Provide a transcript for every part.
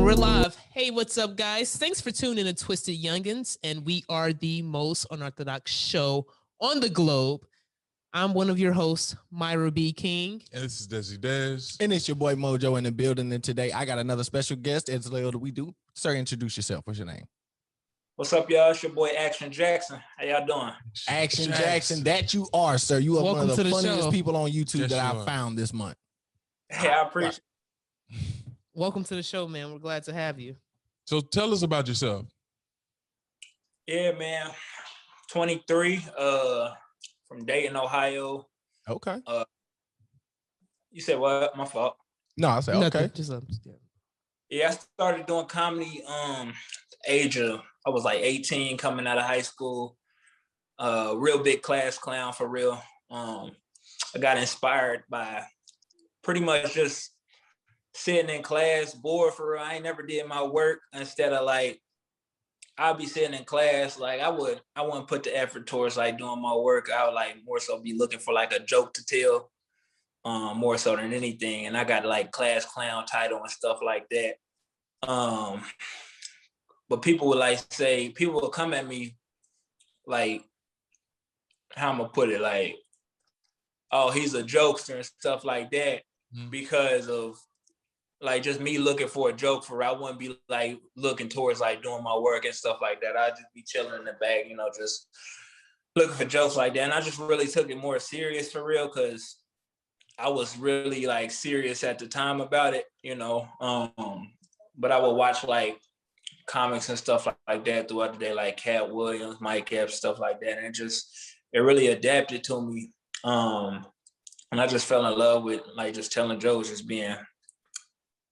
And we're live. Hey, what's up, guys? Thanks for tuning in to TwistedYounginz, and we are the most unorthodox show on the globe. I'm one of your hosts, Myra B. King. And this is Desi Des. And it's your boy Mojo in the building. And today I got another special guest. As little we do. Sir, introduce yourself. What's your name? What's up, y'all? It's your boy Action Jaxon. How y'all doing? Action Jaxon. That you are, sir. You are Welcome one of the to the funniest show. people on YouTube Yes, that you I are. found this month. Hey, I appreciate Welcome to the show, man. We're glad to have you. So tell us about yourself. Yeah, man. 23, from Dayton, Ohio. Okay. You said what? My fault. No, I said okay. Nothing, just Yeah, I started doing comedy age of, I was like 18 coming out of high school. Real big class clown for real. I got inspired by pretty much just sitting in class, bored for real. I ain't never did my work. Instead of like, I'll be sitting in class, like I wouldn't put the effort towards like doing my work. I would like more so be looking for like a joke to tell, more so than anything. And I got like class clown title and stuff like that. But people would like say, people would come at me like, how I'm gonna put it, like, oh, he's a jokester and stuff like that, because of like just me looking for a joke for, I wouldn't be like looking towards like doing my work and stuff like that. I'd just be chilling in the back, you know, just looking for jokes like that. And I just really took it more serious for real, because I was really like serious at the time about it, you know. But I would watch like comics and stuff like that throughout the day, like Cat Williams, Mike Epps, stuff like that. And it really adapted to me. And I just fell in love with like just telling jokes,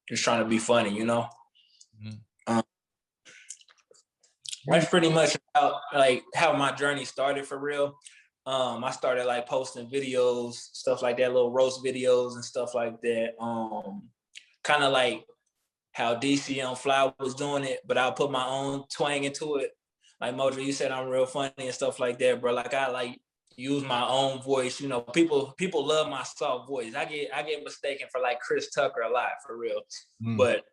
just trying to be funny, you know? That's pretty much about like how my journey started for real. I started like posting videos, stuff like that, little roast videos and stuff like that. Kind of like how DC on Fly was doing it, but I'll put my own twang into it. Like Mojo, you said I'm real funny and stuff like that, bro. Like I like use my own voice. You know, people love my soft voice. I get mistaken for like Chris Tucker a lot for real, but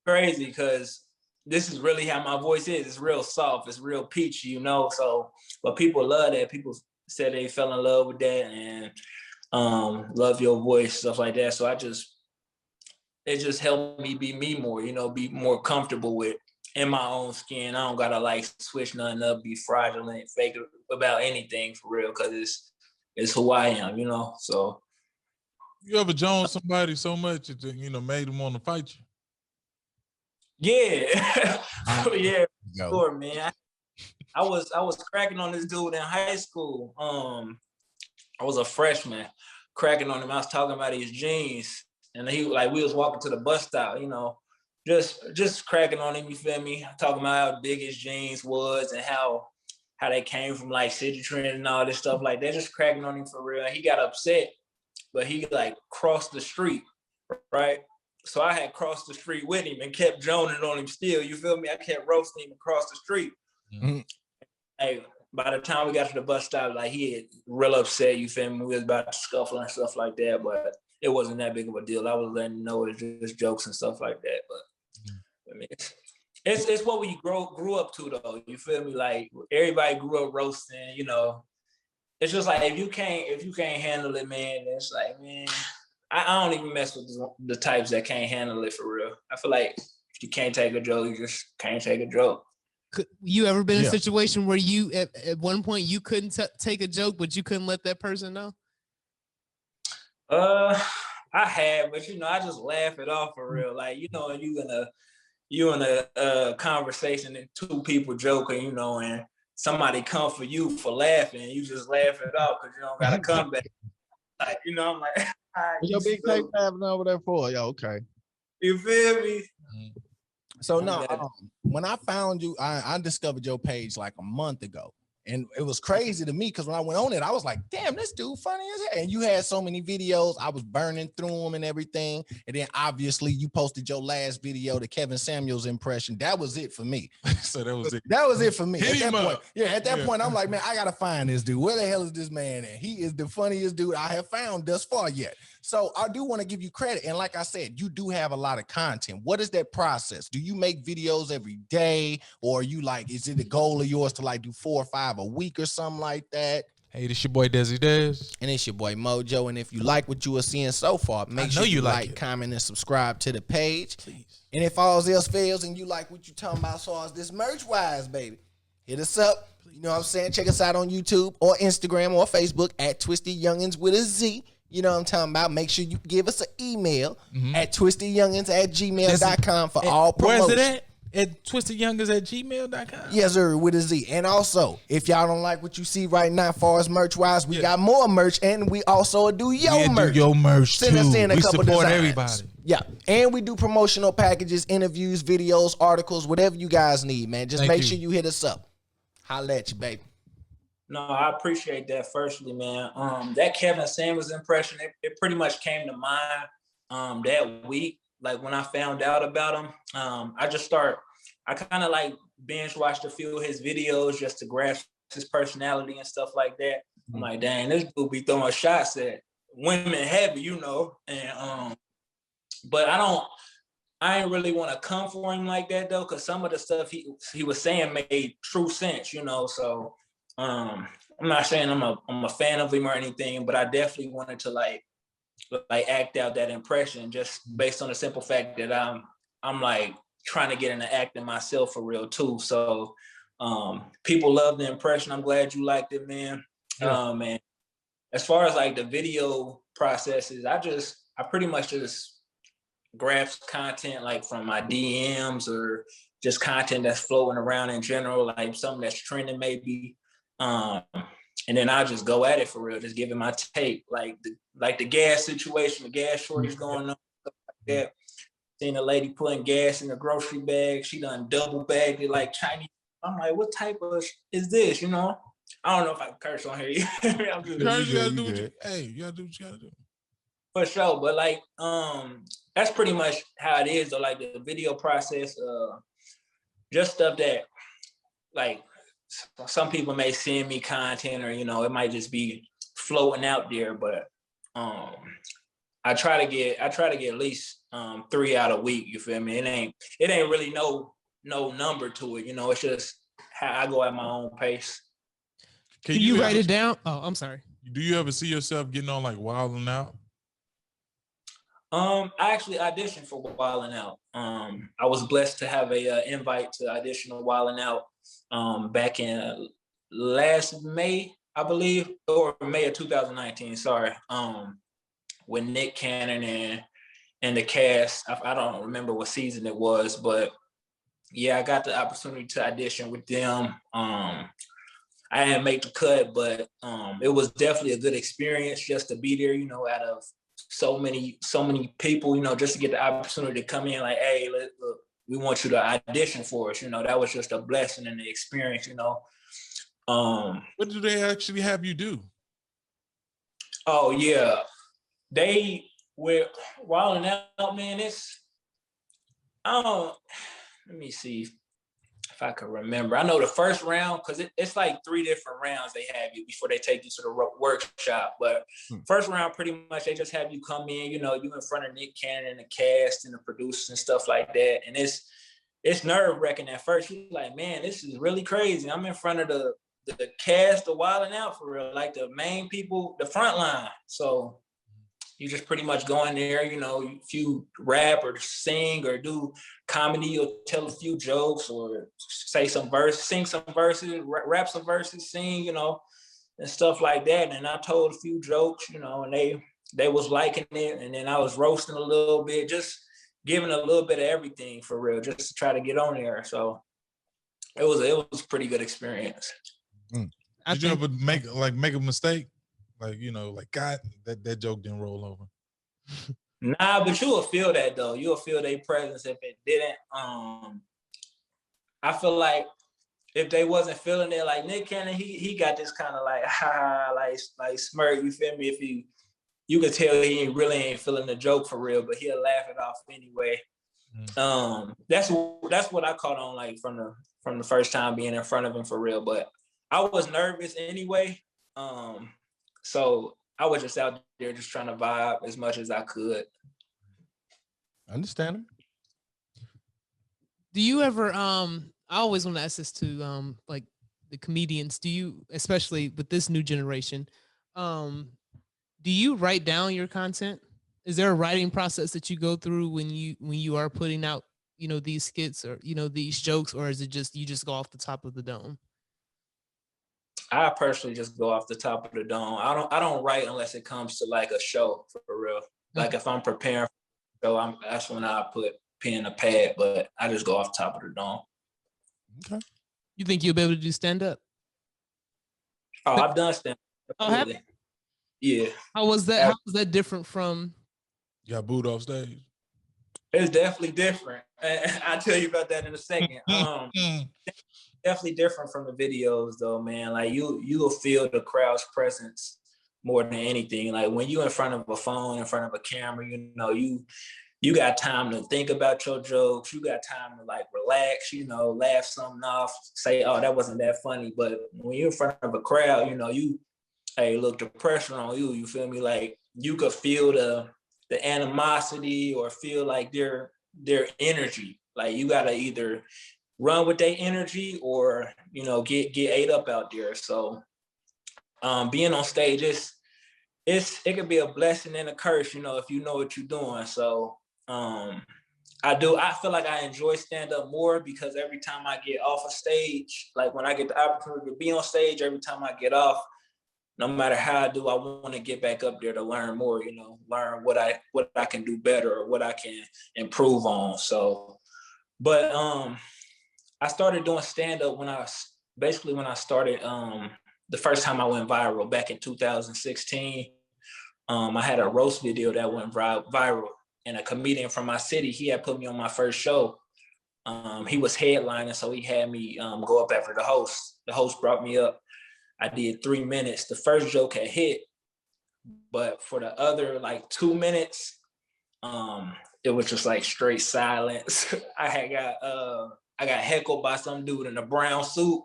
crazy because this is really how my voice is. It's real soft. It's real peachy, you know. So, but people love that. People said they fell in love with that and love your voice, stuff like that. So it just helped me be me more, you know, be more comfortable with in my own skin. I don't gotta like switch nothing up, be fraudulent, fake about anything for real, because it's who I am, you know. So You ever joined somebody so much it, you know, made them want to fight you? yeah, yeah, sure, man. I was cracking on this dude in high school. I was a freshman, cracking on him. I was talking about his jeans, and he like we was walking to the bus stop, you know. Just cracking on him, you feel me? Talking about how big his jeans was and how they came from like City Trend and all this stuff like that. Just cracking on him for real. He got upset, but he like crossed the street, right? So I had crossed the street with him and kept joning on him still. You feel me? I kept roasting him across the street. Hey, by the time we got to the bus stop, like he had real upset. You feel me? We was about to scuffle and stuff like that, but it wasn't that big of a deal. I was letting him know it's just jokes and stuff like that. But I mean, it's what we grew up to though. You feel me? Like everybody grew up roasting. You know, it's just like if you can't handle it, man. It's like, man, I don't even mess with the types that can't handle it for real. I feel like if you can't take a joke, you just can't take a joke. You ever been in a situation where you at one point you couldn't take a joke, but you couldn't let that person know? I have, but you know, I just laugh it off for real. Like, you know, you in a conversation and two people joking, you know, and somebody come for you for laughing, you just laugh it off because you don't got to come back. Like, you know, I'm like, Your big tape having over there for yo, okay. You feel me? So no, when I found you, I discovered your page like a month ago, And it was crazy to me because when I went on it, I was like, damn, this dude funny as hell. And you had so many videos. I was burning through them and everything. And then obviously you posted your last video, the Kevin Samuels impression. That was it for me. So that was it. That was it for me. Hit At him that up. point, at that point, I'm like, man, I gotta find this dude. Where the hell is this man at? He is the funniest dude I have found thus far yet. So I do want to give you credit. And like I said, you do have a lot of content. What is that process? Do you make videos every day? Or are you like, is it the goal of yours to like do 4 or 5 a week or something like that? Hey, this your boy Desi Dez. And it's your boy Mojo. And if you like what you are seeing so far, make sure you like, comment, and subscribe to the page. Please. And if all else fails and you like what you talking about as far as this merch wise, baby, hit us up. You know what I'm saying? Check us out on YouTube or Instagram or Facebook at TwistedYounginz with a Z. You know what I'm talking about? Make sure you give us an email at TwistedYounginz@gmail.com for all promotions. Where's it at TwistedYounginz@gmail.com. Yes, sir, with a Z. And also, if y'all don't like what you see right now, as far as merch-wise, we got more merch, and we also do merch. Do your merch Send us too. in a We couple support designs. everybody. Yeah, and we do promotional packages, interviews, videos, articles, whatever you guys need, man. Just make sure you hit us up. Holla at you, baby. No, I appreciate that. Firstly, man, that Kevin Samuels impression, it pretty much came to mind that week. Like when I found out about him, I kind of like binge watched a few of his videos just to grasp his personality and stuff like that. I'm like, dang, this dude be throwing shots at women heavy, you know. And but I ain't really want to come for him like that though, because some of the stuff he was saying made true sense, you know. So I'm not saying I'm a fan of him or anything, but I definitely wanted to like act out that impression just based on the simple fact that I'm like trying to get into acting myself for real too. So people love the impression. I'm glad you liked it, man. Yeah. Man, as far as like the video processes, I pretty much just grabs content like from my DMs or just content that's floating around in general, like something that's trending maybe. And then I just go at it for real, just give it my take, like the gas situation, the gas shortage going on, stuff like that. Seen a lady putting gas in the grocery bag. She done double bagged it like Chinese. I'm like, what type of is this? You know, I don't know if I can curse on here. I'm just, You gotta do what you gotta do. For sure, but like, that's pretty much how it is. Though, like the video process, just stuff that, like, some people may send me content, or you know, it might just be floating out there. But I try to get at least 3 out a week. You feel me? It ain't really no number to it. You know, it's just how I go at my own pace. Can you write it down? Oh, I'm sorry. Do you ever see yourself getting on like Wildin' Out? I actually auditioned for Wildin' Out. I was blessed to have a invite to audition for Wildin' Out back in last May, I believe, or May of 2019. Sorry, with Nick Cannon and the cast. I don't remember what season it was, but yeah, I got the opportunity to audition with them. I didn't make the cut, but it was definitely a good experience just to be there. You know, out of so many people, you know, just to get the opportunity to come in like, hey, look, we want you to audition for us. You know, that was just a blessing in the experience, you know. What do they actually have you do? Oh yeah, they were Wildin' Out, man. Let me see if I can remember. I know the first round, because it's like 3 different rounds they have you before they take you to the workshop. But first round, pretty much, they just have you come in, you know, you in front of Nick Cannon and the cast and the producers and stuff like that. And it's nerve-wracking at first. You're like, man, this is really crazy. I'm in front of the cast of Wildin' Out for real, like the main people, the front line. So you just pretty much go in there, you know, if you rap or sing or do comedy or tell a few jokes or say some verses, sing some verses, rap some verses, sing, you know, and stuff like that. And I told a few jokes, you know, and they was liking it. And then I was roasting a little bit, just giving a little bit of everything for real, just to try to get on there. So it was a pretty good experience. Did you ever make a mistake? Like, you know, like, God, that joke didn't roll over. Nah, but you will feel that though. You'll feel their presence if it didn't. I feel like if they wasn't feeling it, like Nick Cannon, he got this kind of like like smirk. You feel me? If you could tell he really ain't feeling the joke for real, but he'll laugh it off anyway. That's what I caught on like from the first time being in front of him for real. But I was nervous anyway, so I was just out there just trying to vibe as much as I could. Understand him. Do you ever I always want to ask this to like the comedians, do you, especially with this new generation, do you write down your content? Is there a writing process that you go through when you are putting out, you know, these skits or, you know, these jokes, or is it just you just go off the top of the dome? I personally just go off the top of the dome. I don't write unless it comes to like a show for real. Like if I'm preparing for a show, that's when I put pen to pad, but I just go off the top of the dome. Okay. You think you'll be able to do stand up? Oh, I've done stand up. Oh, have you? Yeah. How was that? How was that different from? You got booed off stage. It's definitely different. I'll tell you about that in a second. Definitely different from the videos though, man. Like you'll feel the crowd's presence more than anything. Like when you in front of a phone, in front of a camera, you know, you got time to think about your jokes. You got time to like relax, you know, laugh something off, say, oh, that wasn't that funny. But when you're in front of a crowd, you know, hey, look, the pressure on you, you feel me? Like you could feel the animosity or feel like their energy. Like you gotta either run with their energy or, you know, get ate up out there. So being on stage, it could be a blessing and a curse, you know, if you know what you're doing. So I feel like I enjoy stand-up more because every time I get off a stage, like when I get the opportunity to be on stage, every time I get off, no matter how I do, I want to get back up there to learn more, you know, learn what I can do better or what I can improve on. So, but I started doing stand-up when I started the first time I went viral back in 2016. I had a roast video that went viral, and a comedian from my city, he had put me on my first show. He was headlining, so he had me go up after the host. The host brought me up. I did 3 minutes. The first joke had hit, but for the other like 2 minutes, it was just like straight silence. I got heckled by some dude in a brown suit.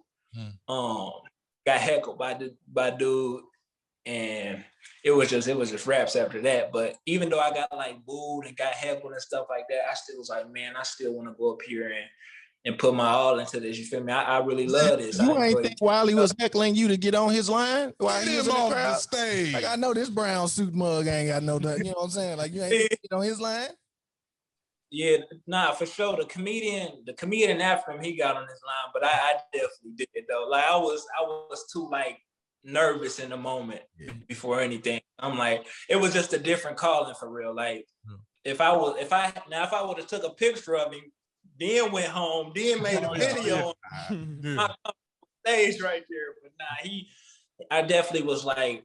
Got heckled by dude, and it was just raps after that. But even though I got like booed and got heckled and stuff like that, I still was like, man, I still want to go up here and put my all into this. You feel me? I really love this. You ain't think while he was heckling you to get on his line while he was on the stage? Like, I know this brown suit mug ain't got no, you know what I'm saying? Like, you ain't get on his line? Yeah, nah, for sure. The comedian after him, he got on his line, but I definitely did it though. Like I was too like nervous in the moment before anything. I'm like, it was just a different calling for real. Like if I would have took a picture of him, then went home, then made a video on stage right there. But nah, I definitely was like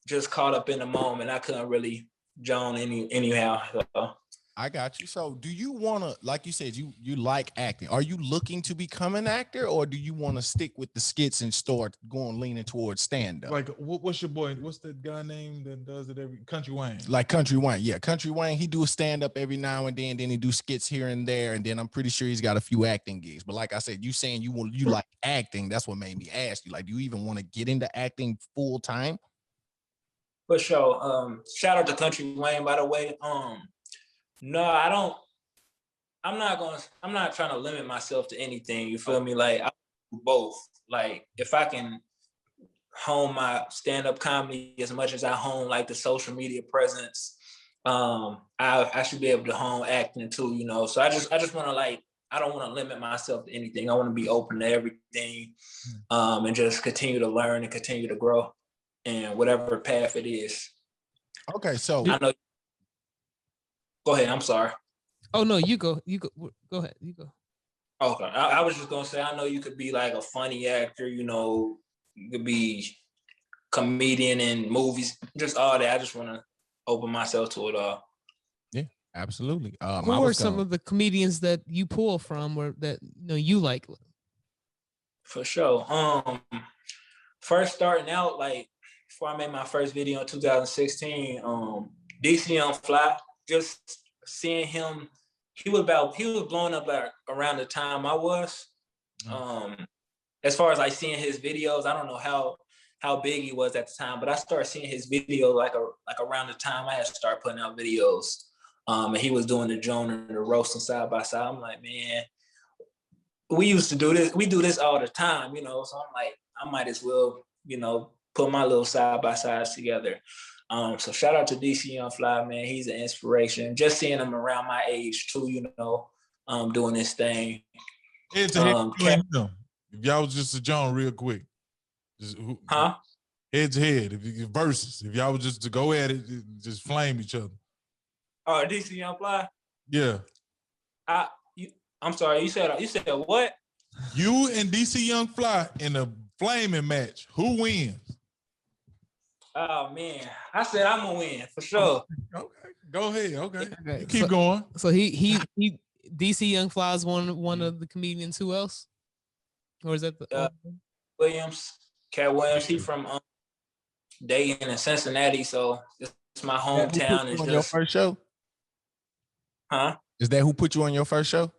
just caught up in the moment. I couldn't really John anyhow. So. I got you. So do you want to, like you said, you like acting. Are you looking to become an actor, or do you want to stick with the skits and start leaning towards stand-up? Like, what's your boy? What's the guy name that does it every Country Wayne? Like Country Wayne. Yeah, Country Wayne, he do a stand-up every now and then he do skits here and there, and then I'm pretty sure he's got a few acting gigs. But like I said, you saying you like acting, that's what made me ask you. Like, do you even want to get into acting full time? For sure. Shout out to Country Wayne, by the way. No, I don't. I'm not trying to limit myself to anything. You feel me? Like I do both. Like if I can hone my stand-up comedy as much as I hone like the social media presence, I should be able to hone acting too. You know. So I just want to like, I don't want to limit myself to anything. I want to be open to everything, and just continue to learn and continue to grow, and whatever path it is. Okay, so I know. Go ahead. I'm sorry. Oh no, you go. Go ahead. You go. Okay. I was just gonna say, I know you could be like a funny actor. You know, you could be comedian in movies, just all that. I just want to open myself to it all. Yeah, absolutely. Who are some of the comedians that you pull from, or that you like? For sure. First starting out, like before I made my first video in 2016, DC Young Fly, just seeing him, he was blowing up like around the time I was. As far as like seeing his videos, I don't know how big he was at the time, but I started seeing his videos like around the time I had to start putting out videos. And he was doing the Joan and the roasting side by side. I'm like, man, we used to do this. We do this all the time, you know? So I'm like, I might as well, you know, put my little side by sides together. So shout out to DC Young Fly, man. He's an inspiration. Just seeing him around my age too, you know, doing this thing. Head to head, if y'all was just a John real quick. Head to head, if you versus, if y'all was just to go at it, just flame each other. Oh, DC Young Fly? Yeah. I'm sorry, you said what? You and DC Young Fly in a flaming match. Who wins? Oh man, I said I'm gonna win for sure. Okay, go ahead. Okay. Okay. Keep going. So he DC Young Fly is one of the comedians. Who else? Or is that the Cat Williams? He from Dayton and Cincinnati, so it's my hometown. Is your first show? Huh? Is that who put you on your first show? You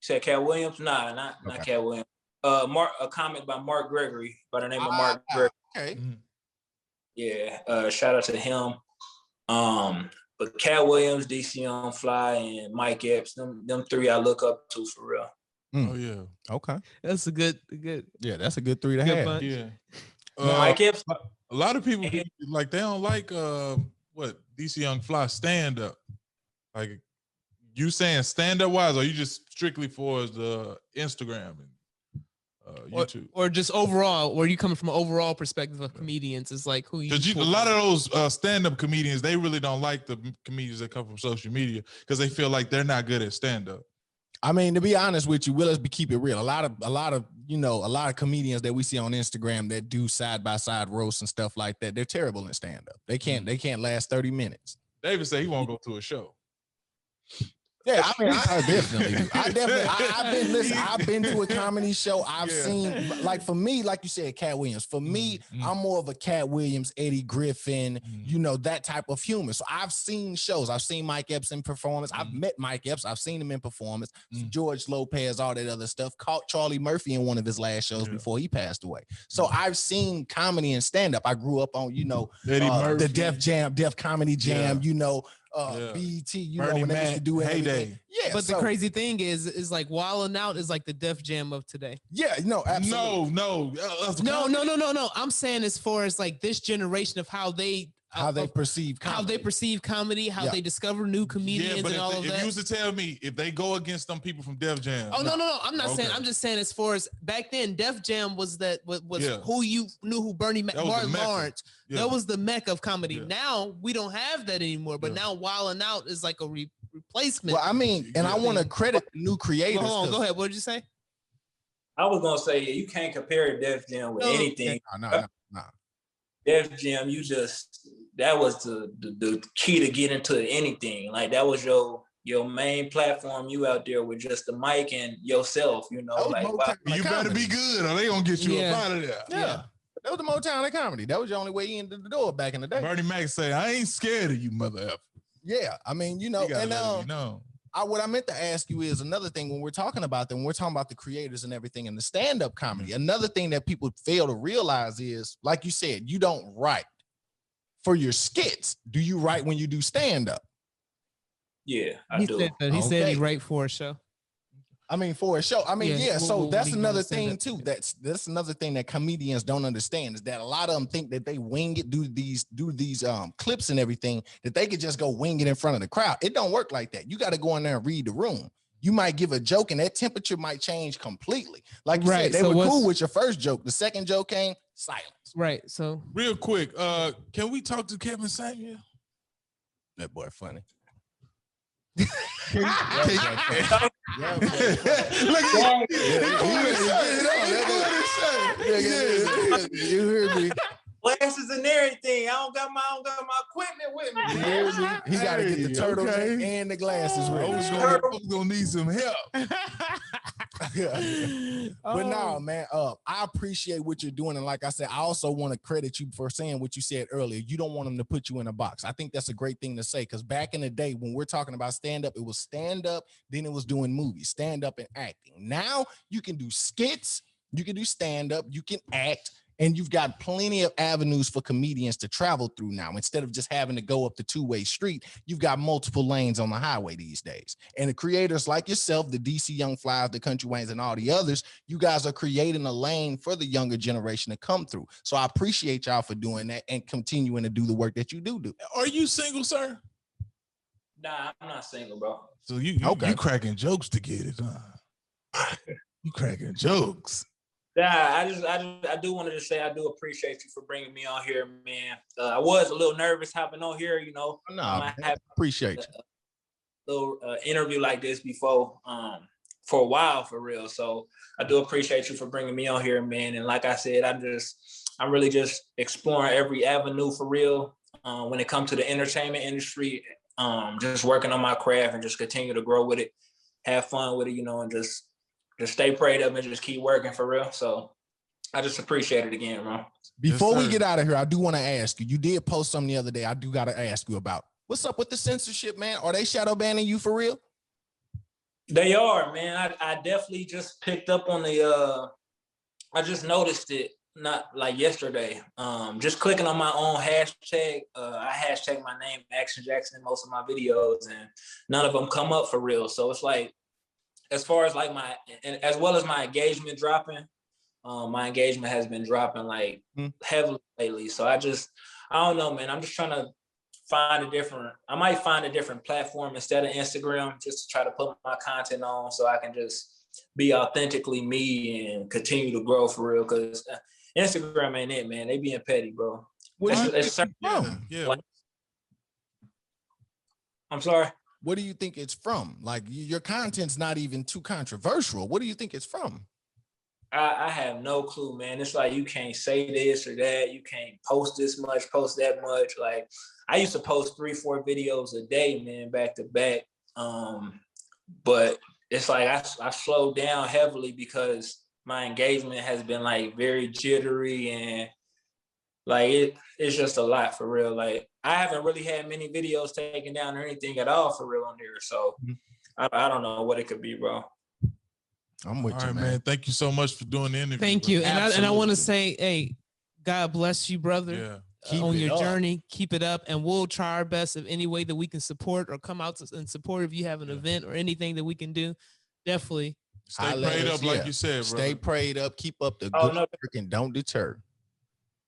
said Cat Williams? Nah, not Cat Williams. A comic by Mark Gregory, by the name of Mark Gregory. Okay. Yeah, shout out to him. But Cat Williams, DC Young Fly, and Mike Epps, them three I look up to for real. Oh yeah. Okay. That's a good. Yeah, that's a good three to have. Bunch. Yeah. Mike Epps. A lot of people like they don't like what DC Young Fly stand up. Like you saying stand up wise, or you just strictly for the Instagram and YouTube, or just overall? Where you coming from an overall perspective of comedians? Is like who you? A lot of those stand up comedians, they really don't like the comedians that come from social media because they feel like they're not good at stand up. I mean, to be honest with you, let's keep it real. A lot of comedians that we see on Instagram that do side by side roasts and stuff like that, they're terrible in stand up. They can't last 30 minutes. David said he won't go to a show. Yeah, I mean, I definitely do. I've been to a comedy show. I've seen, like, for me, like you said, Cat Williams. For me, I'm more of a Cat Williams, Eddie Griffin, you know, that type of humor. So I've seen shows. I've seen Mike Epps in performance. I've met Mike Epps. I've seen him in performance. George Lopez, all that other stuff. Caught Charlie Murphy in one of his last shows before he passed away. So I've seen comedy and stand-up. I grew up on, you know, the Def Comedy Jam, you know, BET, you Bernie know, when they used to do Heyday. Yeah, but the crazy thing is like Wildin' Out is like the Def Jam of today. Yeah, no, absolutely. No. I'm saying as far as like this generation of how they perceive comedy, how they discover new comedians and all of that. If you used to tell me if they go against some people from Def Jam. Oh, no. I'm not saying. I'm just saying as far as back then, Def Jam was who you knew who Bernie Martin Lawrence. Yeah. That was the mecca of comedy. Yeah. Now we don't have that anymore. But now Wildin' Out is like a replacement. Well, I mean, and I want to credit the new creators. Hold on, go ahead. What did you say? I was gonna say you can't compare Def Jam with anything. No. Def Jam, that was the key to get into anything. Like that was your main platform. You out there with just the mic and yourself, you know. Like you better be good or they gonna get you up out of there. Yeah. That was the Motown of comedy. That was the only way into the door back in the day. Bernie Mac say, I ain't scared of you, mother effer. Yeah, I mean, you know, what I meant to ask you is another thing when we're talking about them, when we're talking about the creators and everything in the stand-up comedy, another thing that people fail to realize is, like you said, you don't write for your skits. Do you write when you do stand-up? Yeah, I do. He said he write for a show. I mean, for a show. I mean, so that's another thing too. That's another thing that comedians don't understand is that a lot of them think that they wing it, do these clips and everything, that they could just go wing it in front of the crowd. It don't work like that. You got to go in there and read the room. You might give a joke and that temperature might change completely. Like you said, they were cool with your first joke. The second joke came, silence. Right. So real quick, can we talk to Kevin Samuel? That boy funny. You heard me. Glasses and everything. I don't got my equipment with me. He got to get the turtleneck and the glasses ready. I was gonna need some help. But no, Oh. man, I appreciate what you're doing. And like I said, I also want to credit you for saying what you said earlier. You don't want them to put you in a box. I think that's a great thing to say, because back in the day when we're talking about stand-up, it was stand-up, then it was doing movies, stand-up and acting. Now you can do skits, you can do stand-up, you can act, and you've got plenty of avenues for comedians to travel through now. Instead of just having to go up the two-way street, you've got multiple lanes on the highway these days. And the creators like yourself, the DC Young Flies, the Country Waynes, and all the others, you guys are creating a lane for the younger generation to come through. So I appreciate y'all for doing that and continuing to do the work that you do. Are you single, sir? Nah, I'm not single, bro. So you cracking jokes to get it, huh? You cracking jokes. Yeah, I do want to say I do appreciate you for bringing me on here, man. I was a little nervous hopping on here, you know. No, I appreciate you. Little interview like this before, for a while, for real. So I do appreciate you for bringing me on here, man. And like I said, I'm really just exploring every avenue for real. When it comes to the entertainment industry, just working on my craft and just continue to grow with it, have fun with it, you know, and just stay prayed up and just keep working for real. So I just appreciate it again, bro. Before we get out of here, I do want to ask you, you did post something the other day. I do got to ask you about what's up with the censorship, man? Are they shadow banning you for real? They are, man. I definitely just picked up on the, I just noticed it, not like yesterday. Just clicking on my own hashtag. I hashtag my name, Action Jaxon, in most of my videos, and none of them come up for real. So it's like, as far as like as well as my engagement dropping, my engagement has been dropping like heavily lately. So I don't know, man. I'm just trying to I might find a different platform instead of Instagram, just to try to put my content on so I can just be authentically me and continue to grow for real. Cause Instagram ain't it, man. They being petty, bro. I'm sorry. What do you think it's from? Like, your content's not even too controversial. What do you think it's from? I have no clue, man. It's like you can't say this or that. You can't post this much, post that much. Like, I used to post 3-4 videos a day, man, back to back. But it's like I slowed down heavily because my engagement has been like very jittery, and like it's just a lot for real. Like, I haven't really had many videos taken down or anything at all for real on there. So I don't know what it could be, bro. I'm with all you, right, man. Thank you so much for doing the interview. Thank you. And I want to say, hey, God bless you, brother. Yeah. On your journey, keep it up, and we'll try our best of any way that we can support or come out and support if you have an event or anything that we can do. Definitely. Stay prayed up, like you said, bro. Stay prayed up. Keep up the good work and don't deter.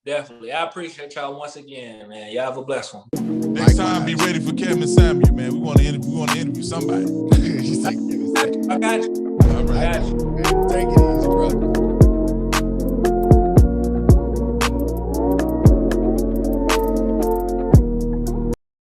Definitely. I appreciate y'all once again, man. Y'all have a blessed one. Next time, be ready for Kevin Samuel, man. We want to interview somebody. I got you. All right. I got you. Take it easy.